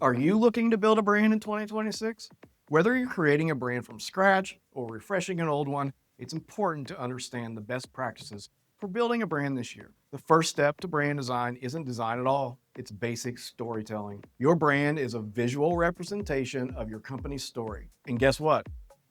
Are you looking to build a brand in 2026? Whether you're creating a brand from scratch or refreshing an old one, it's important to understand the best practices for building a brand this year. The first step to brand design isn't design at all, it's basic storytelling. Your brand is a visual representation of your company's story. And guess what?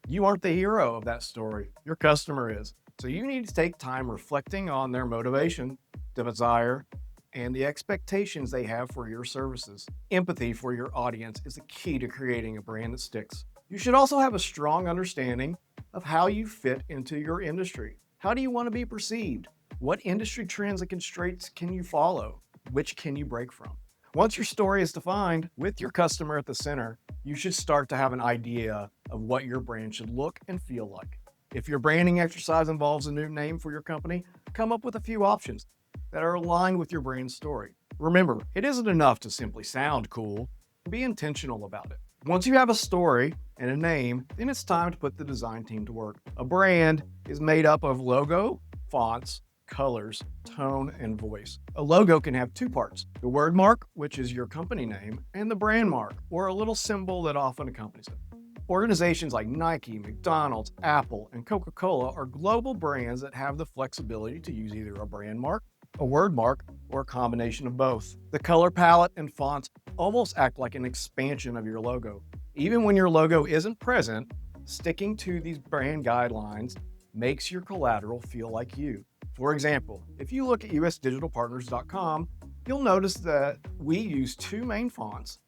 You aren't the hero of that story, your customer is. So you need to take time reflecting on their motivation, desire, and the expectations they have for your services. Empathy for your audience is the key to creating a brand that sticks. You should also have a strong understanding of how you fit into your industry. How do you want to be perceived? What industry trends and constraints can you follow? Which can you break from? Once your story is defined with your customer at the center, you should start to have an idea of what your brand should look and feel like. If your branding exercise involves a new name for your company, come up with a few options that are aligned with your brand story. Remember, it isn't enough to simply sound cool. Be intentional about it. Once you have a story and a name, then it's time to put the design team to work. A brand is made up of logo, fonts, colors, tone, and voice. A logo can have two parts: the word mark, which is your company name, and the brand mark, or a little symbol that often accompanies it. Organizations like Nike, McDonald's, Apple, and Coca-Cola are global brands that have the flexibility to use either a brand mark, a word mark, or a combination of both. The color palette and fonts almost act like an expansion of your logo. Even when your logo isn't present, sticking to these brand guidelines makes your collateral feel like you. For example, if you look at usdigitalpartners.com, you'll notice that we use two main fonts,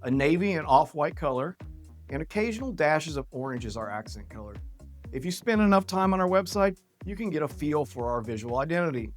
a navy and off-white color, and occasional dashes of orange as our accent color. If you spend enough time on our website, you can get a feel for our visual identity.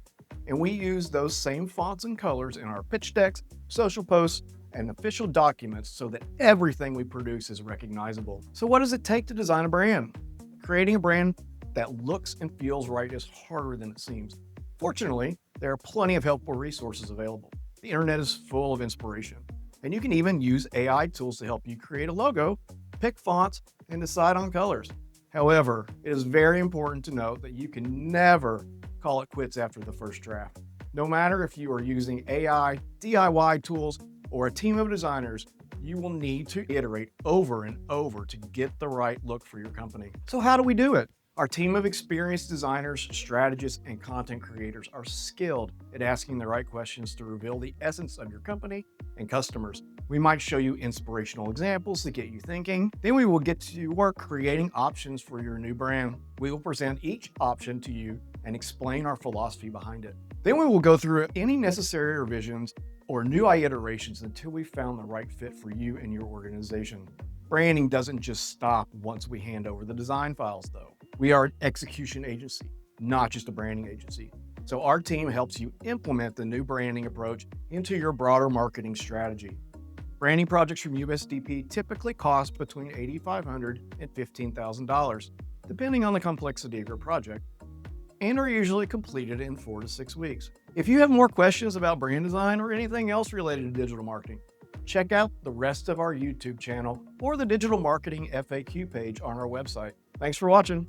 And we use those same fonts and colors in our pitch decks, social posts, and official documents so that everything we produce is recognizable. So what does it take to design a brand? Creating a brand that looks and feels right is harder than it seems. Fortunately, there are plenty of helpful resources available. The internet is full of inspiration, and you can even use AI tools to help you create a logo, pick fonts, and decide on colors. However, it is very important to note that you can never call it quits after the first draft. No matter if you are using AI, DIY tools, or a team of designers, you will need to iterate over and over to get the right look for your company. So how do we do it? Our team of experienced designers, strategists, and content creators are skilled at asking the right questions to reveal the essence of your company and customers. We might show you inspirational examples to get you thinking. Then we will get to work creating options for your new brand. We will present each option to you and explain our philosophy behind it. Then we will go through any necessary revisions or new iterations until we found the right fit for you and your organization. Branding doesn't just stop once we hand over the design files, though. We are an execution agency, not just a branding agency. So our team helps you implement the new branding approach into your broader marketing strategy. Branding projects from USDP typically cost between $8,500 and $15,000, depending on the complexity of your project, and are usually completed in 4 to 6 weeks. If you have more questions about brand design or anything else related to digital marketing, check out the rest of our YouTube channel or the digital marketing FAQ page on our website. Thanks for watching.